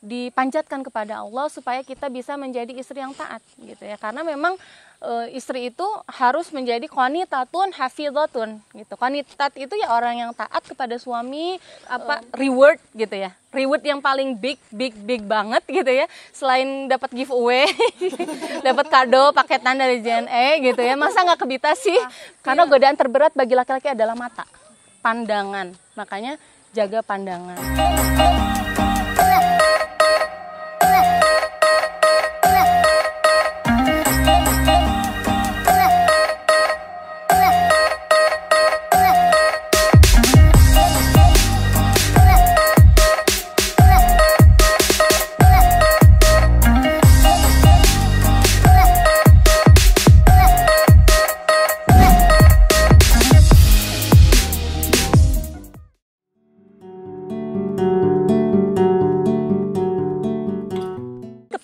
dipanjatkan kepada Allah supaya kita bisa menjadi istri yang taat gitu ya. Karena memang istri itu harus menjadi qanitatun hafizatun gitu. Qanitat itu ya orang yang taat kepada suami, reward gitu ya. Reward yang paling big banget gitu ya. Selain dapat giveaway, dapat kado paketan dari JNE gitu ya. Masa nggak kebita sih? Karena godaan terberat bagi laki-laki adalah mata, pandangan. Makanya jaga pandangan.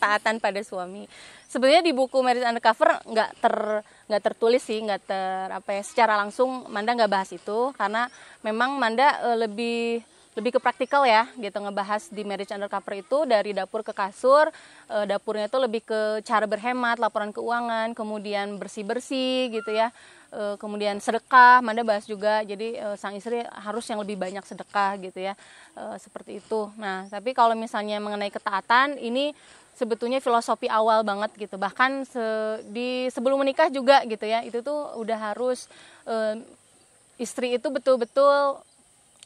Ketaatan pada suami. Sebenarnya di buku Marriage Undercover nggak tertulis sih, secara langsung Manda nggak bahas itu karena memang Manda lebih ke praktikal ya gitu, ngebahas di Marriage Undercover itu dari dapur ke kasur. Dapurnya itu lebih ke cara berhemat, laporan keuangan, kemudian bersih-bersih gitu ya. Kemudian sedekah, Manda bahas juga. Jadi sang istri harus yang lebih banyak sedekah gitu ya. Seperti itu. Nah, tapi kalau misalnya mengenai ketaatan ini sebetulnya filosofi awal banget gitu. Bahkan sebelum menikah juga gitu ya. Itu tuh udah harus istri itu betul-betul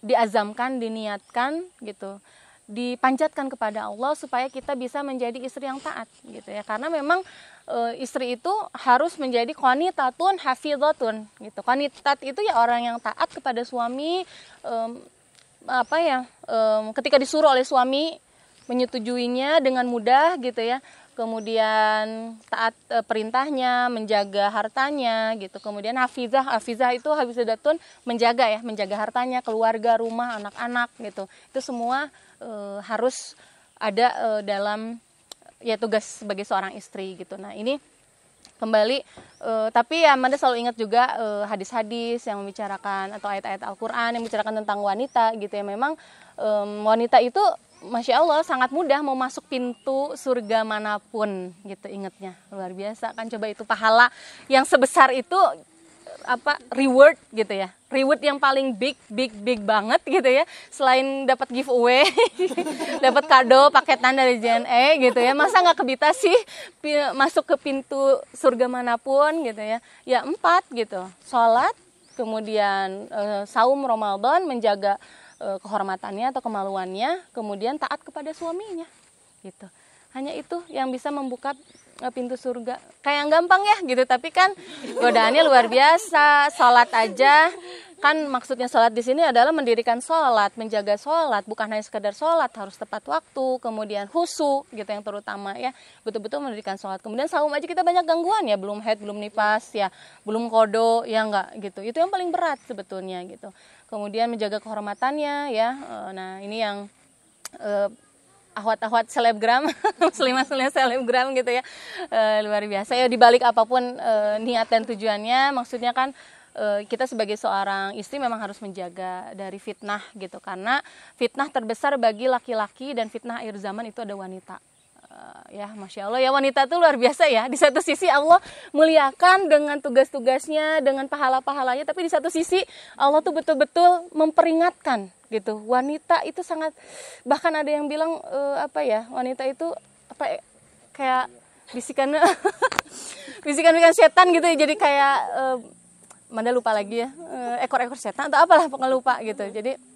diazamkan, diniatkan gitu, dipanjatkan kepada Allah supaya kita bisa menjadi istri yang taat gitu ya. Karena memang istri itu harus menjadi qanitatun hafizatun gitu. Qanitat itu ya orang yang taat kepada suami, ketika disuruh oleh suami menyetujuinya dengan mudah gitu ya. Kemudian taat perintahnya, menjaga hartanya gitu. Kemudian hafizah itu hafizadatun, menjaga hartanya, keluarga, rumah, anak-anak gitu. Itu semua harus ada dalam ya tugas sebagai seorang istri gitu. Nah, ini kembali tapi ya Amanda selalu ingat juga hadis-hadis yang membicarakan atau ayat-ayat Al-Qur'an yang membicarakan tentang wanita gitu ya. Memang wanita itu Masya Allah sangat mudah mau masuk pintu surga manapun gitu, ingatnya luar biasa kan. Coba itu pahala yang sebesar itu reward gitu ya, reward yang paling big banget gitu ya. Selain dapat giveaway, dapat kado paketan dari JNE gitu ya. Masa nggak kebita sih masuk ke pintu surga manapun gitu ya. Ya 4 gitu, sholat, kemudian saum Ramadan, menjaga kehormatannya atau kemaluannya, kemudian taat kepada suaminya gitu. Hanya itu yang bisa membuka pintu surga. Kayak gampang ya gitu, tapi kan godaannya luar biasa. Sholat aja kan, maksudnya sholat di sini adalah mendirikan sholat, menjaga sholat, bukan hanya sekedar sholat, harus tepat waktu, kemudian khusyuk gitu yang terutama ya, betul-betul mendirikan sholat. Kemudian saum aja kita banyak gangguan ya, belum haid, belum nifas ya, belum kodo ya enggak gitu. Itu yang paling berat sebetulnya gitu. Kemudian menjaga kehormatannya ya. Nah, ini yang ahwat-ahwat selebgram, muslimah selebgram gitu ya, luar biasa ya. Dibalik apapun niat dan tujuannya, maksudnya kan kita sebagai seorang istri memang harus menjaga dari fitnah gitu, karena fitnah terbesar bagi laki-laki dan fitnah akhir zaman itu ada wanita. Ya Masya Allah ya, wanita itu luar biasa ya. Di satu sisi Allah muliakan dengan tugas-tugasnya, dengan pahala-pahalanya, tapi di satu sisi Allah tuh betul-betul memperingatkan gitu. Wanita itu sangat, bahkan ada yang bilang wanita itu kayak bisikan bisikan setan gitu. Jadi kayak Manda lupa lagi ya, ekor-ekor setan atau apalah pokoknya lupa gitu. Jadi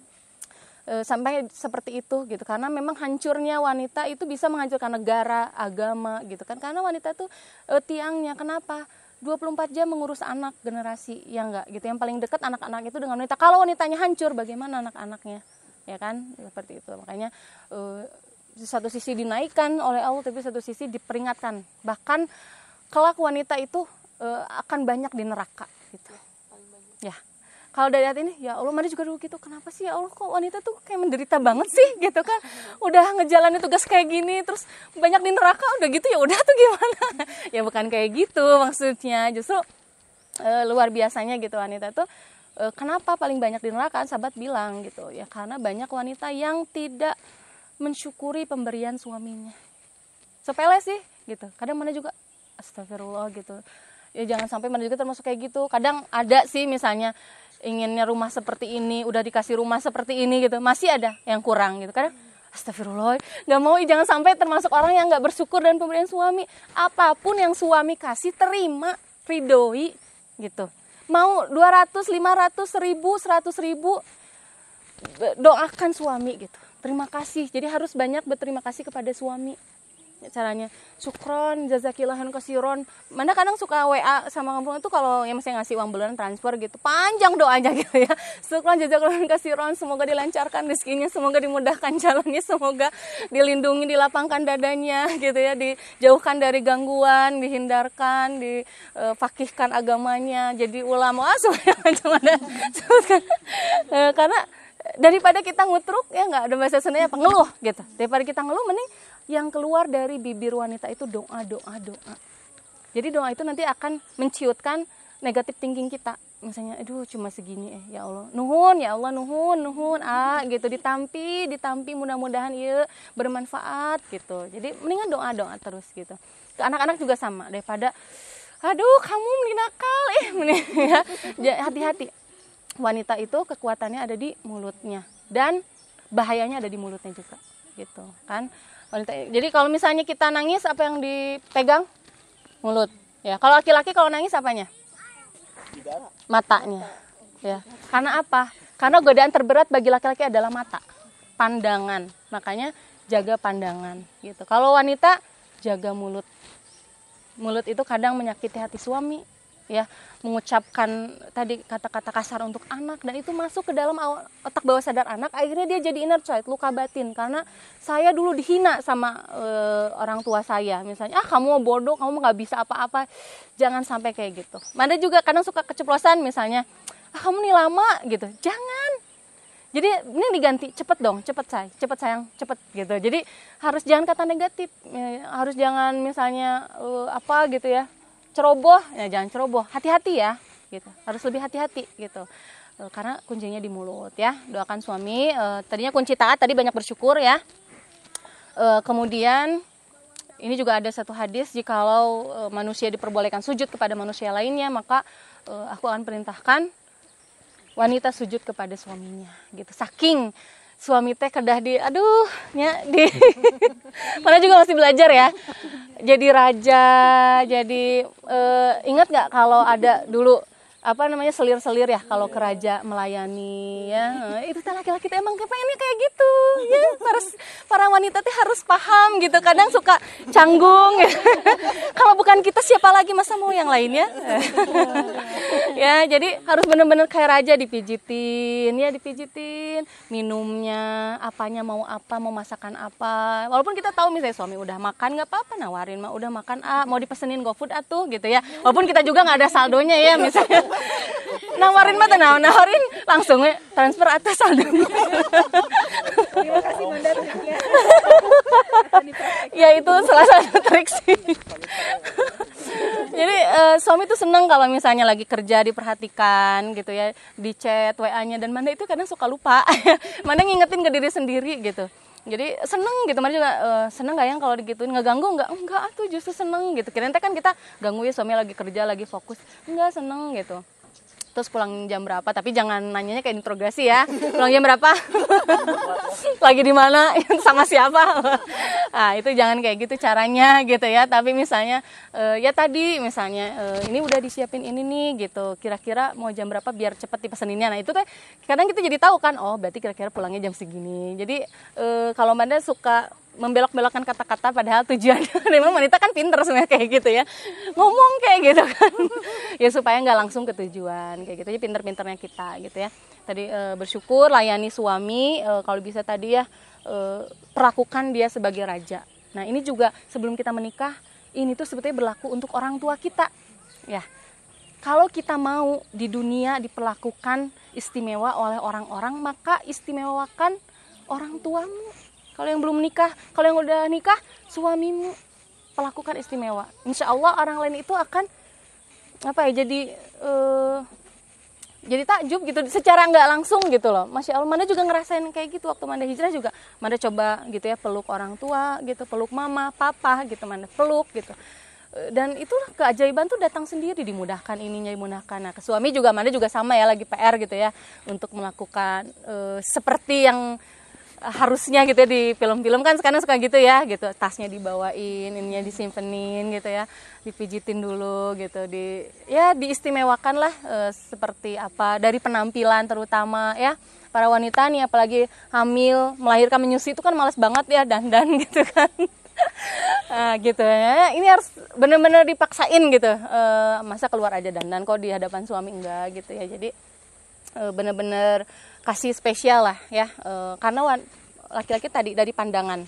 sampai seperti itu gitu, karena memang hancurnya wanita itu bisa menghancurkan negara, agama gitu kan. Karena wanita itu tiangnya, kenapa 24 jam mengurus anak generasi ya enggak gitu. Yang paling dekat anak-anak itu dengan wanita. Kalau wanitanya hancur, bagaimana anak-anaknya ya kan, seperti itu. Makanya di satu sisi dinaikkan oleh Allah, tapi satu sisi diperingatkan, bahkan kelak wanita itu akan banyak di neraka gitu ya. Kalau dari hati ini, ya Allah, Mari juga dulu gitu, kenapa sih ya Allah kok wanita tuh kayak menderita banget sih gitu kan, udah ngejalanin tugas kayak gini terus banyak di neraka, udah gitu ya udah tuh gimana. Ya bukan kayak gitu maksudnya, justru luar biasanya gitu wanita tuh kenapa paling banyak di neraka. Sahabat bilang gitu ya, karena banyak wanita yang tidak mensyukuri pemberian suaminya. Sepele sih gitu. Kadang mana juga astagfirullah gitu. Ya jangan sampai mana juga termasuk kayak gitu. Kadang ada sih misalnya inginnya rumah seperti ini, udah dikasih rumah seperti ini gitu, masih ada yang kurang gitu. Kadang astagfirullah, nggak mau, jangan sampai termasuk orang yang nggak bersyukur dan pemberian suami. Apapun yang suami kasih terima, ridhoi gitu. Mau 200, 500, 1000, 100.000, doakan suami gitu. Terima kasih. Jadi harus banyak berterima kasih kepada suami. Caranya syukron, jazakillahu kasiron. Mana kadang suka WA sama kampung itu kalau yang mesti ngasih uang bulanan transfer gitu, panjang doanya gitu ya. Syukron, jazakillahu kasiron, semoga dilancarkan rezekinya, semoga dimudahkan jalannya, semoga dilindungi, dilapangkan dadanya gitu ya, dijauhkan dari gangguan, dihindarkan, difakihkan agamanya, jadi ulama, semuanya macam ada. Karena daripada kita ngutruk ya, nggak ada bahasa Sundanya apa, ngeluh gitu. Daripada kita ngeluh, mending yang keluar dari bibir wanita itu doa. Jadi doa itu nanti akan menciutkan negatif thinking kita. Misalnya, aduh cuma segini ya Allah. Nuhun ya Allah, nuhun gitu, ditampi mudah-mudahan ya bermanfaat gitu. Jadi mendingan doa terus gitu. Ke anak-anak juga sama, daripada aduh kamu mending nakal mending ya. Hati-hati. Wanita itu kekuatannya ada di mulutnya dan bahayanya ada di mulutnya juga gitu kan. Wanita, jadi kalau misalnya kita nangis, apa yang dipegang? Mulut. Ya, kalau laki-laki kalau nangis apanya? Matanya. Ya. Karena apa? Karena godaan terberat bagi laki-laki adalah mata, pandangan. Makanya jaga pandangan gitu. Kalau wanita jaga mulut. Mulut itu kadang menyakiti hati suami, ya, mengucapkan tadi kata-kata kasar untuk anak, dan itu masuk ke dalam otak bawah sadar anak. Akhirnya dia jadi inner child, luka batin, karena saya dulu dihina sama orang tua saya, misalnya kamu bodoh, kamu nggak bisa apa-apa. Jangan sampai kayak gitu. Mana juga kadang suka keceplosan, misalnya kamu nih lama gitu, jangan. Jadi ini diganti, cepet dong, cepet sayang, cepet gitu. Jadi harus jangan kata negatif, harus jangan misalnya apa gitu ya, ceroboh, ya jangan ceroboh, hati-hati ya gitu, harus lebih hati-hati gitu, karena kuncinya di mulut ya. Doakan suami, tadinya kunci taat tadi banyak bersyukur ya. Kemudian ini juga ada satu hadis, jikalau manusia diperbolehkan sujud kepada manusia lainnya, maka aku akan perintahkan wanita sujud kepada suaminya gitu. Saking suami teh kedah mana juga masih belajar ya, jadi raja, jadi ingat nggak kalau ada dulu apa namanya selir-selir ya kalau ke raja melayani ya, itu laki-laki emang pengennya kayak gitu ya. Para wanita teh harus paham gitu, kadang suka canggung gitu. Kalau bukan kita siapa lagi, masa mau yang lainnya. Ya, jadi harus benar-benar kayak raja, dipijitin, minumnya, apanya mau apa, mau masakan apa. Walaupun kita tahu misalnya suami udah makan nggak apa-apa, nawarin mah udah makan mau dipesenin GoFood atuh gitu ya. Walaupun kita juga nggak ada saldonya ya, misalnya nawarin mah nawarin langsung transfer atas saldonya. Terima kasih Manda triknya. Ya itu salah satu trik sih. Jadi suami tuh seneng kalau misalnya lagi kerja diperhatikan gitu ya, di chat WA-nya, dan Manda itu kadang suka lupa. Manda ngingetin ke diri sendiri gitu. Jadi seneng gitu, Manda juga seneng gak yang kalau digituin, ngeganggu enggak tuh justru seneng gitu. Kirain kan kita ganggu ya, suami lagi kerja lagi fokus, enggak, seneng gitu. Terus pulang jam berapa, tapi jangan nanyanya kayak interogasi ya. Pulang jam berapa? Lagi di mana? Sama siapa? Nah, itu jangan kayak gitu caranya gitu ya. Tapi misalnya ya tadi misalnya ini udah disiapin ini nih gitu. Kira-kira mau jam berapa biar cepet dipeseninnya. Nah, itu teh kadang kita jadi tahu kan, oh berarti kira-kira pulangnya jam segini. Jadi kalau Manda suka membelok-belokkan kata-kata padahal tujuannya memang wanita kan pinter sebenarnya kayak gitu ya, ngomong kayak gitu kan ya supaya nggak langsung ke tujuan kayak gitu aja, pinter-pinternya kita gitu ya. Tadi bersyukur, layani suami, kalau bisa tadi ya perlakukan dia sebagai raja. Nah ini juga sebelum kita menikah, ini tuh sebetulnya berlaku untuk orang tua kita ya. Kalau kita mau di dunia diperlakukan istimewa oleh orang-orang, maka istimewakan orang tuamu. Kalau yang belum nikah, kalau yang udah nikah, suamimu perlakukan istimewa. Insya Allah orang lain itu akan jadi jadi takjub gitu secara nggak langsung gitu loh. Masya Allah, Manda juga ngerasain kayak gitu waktu Manda hijrah juga. Manda coba gitu ya peluk orang tua gitu, peluk mama, papa gitu, Manda peluk gitu. Dan itu keajaiban tuh datang sendiri, dimudahkan ininya, dimudahkan. Nah, ke suami juga Manda juga sama ya, lagi PR gitu ya untuk melakukan seperti yang harusnya gitu ya, di film-film kan sekarang suka gitu ya gitu, tasnya dibawain, ininya disimpenin gitu ya, dipijitin dulu gitu, diistimewakan lah seperti apa dari penampilan terutama ya. Para wanita nih apalagi hamil, melahirkan, menyusui itu kan malas banget ya dandan gitu kan. Nah, gitu ya, ini harus benar-benar dipaksain gitu, masa keluar aja dandan kok di hadapan suami enggak gitu ya. Jadi benar-benar kasih spesial lah ya, karena laki-laki tadi dari pandangan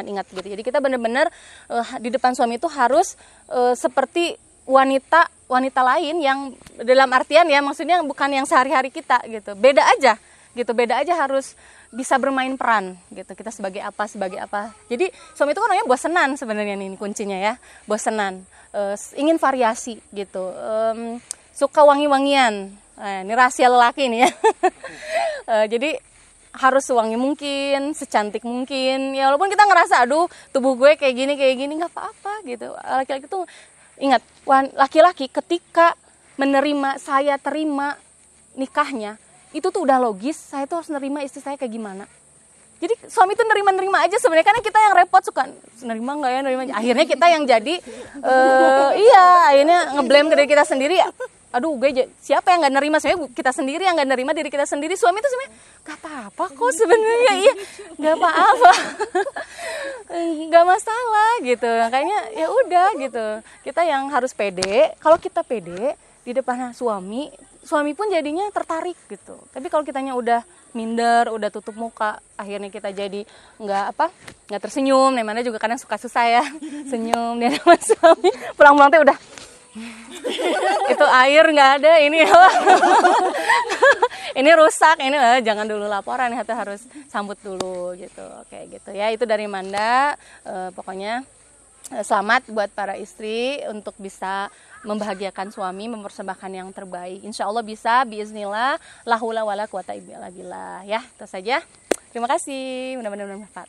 ingat gitu. Jadi kita benar-benar di depan suami itu harus seperti wanita lain yang dalam artian ya, maksudnya bukan yang sehari-hari kita gitu, beda aja harus bisa bermain peran gitu, kita sebagai apa. Jadi suami itu kan orangnya bosenan sebenarnya, ini kuncinya ya, bosenan, ingin variasi gitu, suka wangi-wangian. Nah, ini rahasia lelaki nih ya. Jadi harus sewangi mungkin, secantik mungkin ya, walaupun kita ngerasa aduh tubuh gue kayak gini nggak apa-apa gitu. Laki-laki tuh ingat, laki-laki ketika menerima, saya terima nikahnya itu tuh udah logis, saya tuh harus nerima istri saya kayak gimana. Jadi suami tuh nerima aja sebenarnya, karena kita yang repot suka nerima nggak ya, akhirnya kita yang jadi akhirnya ngeblame ke diri kita sendiri. Aduh gue siapa yang nggak nerima, sebenarnya kita sendiri yang nggak nerima diri kita sendiri. Suami tuh sebenarnya nggak apa-apa kok sebenarnya, iya nggak apa-apa, nggak masalah gitu. Kayaknya ya udah gitu, kita yang harus pede. Kalau kita pede di depan suami pun jadinya tertarik gitu. Tapi kalau kitanya udah minder, udah tutup muka, akhirnya kita jadi nggak tersenyum. Nemana juga kadang suka susah ya senyum dia sama suami, pulang-pulang tuh udah itu air nggak ada, ini ini rusak, ini jangan dulu laporan, harus sambut dulu gitu, kayak gitu ya. Itu dari Manda. Pokoknya selamat buat para istri untuk bisa membahagiakan suami, mempersembahkan yang terbaik. Insya Allah bisa, biiznillah, la haula wala quwata illa billah ya. Itu saja. Terima kasih, mudah-mudahan bermanfaat.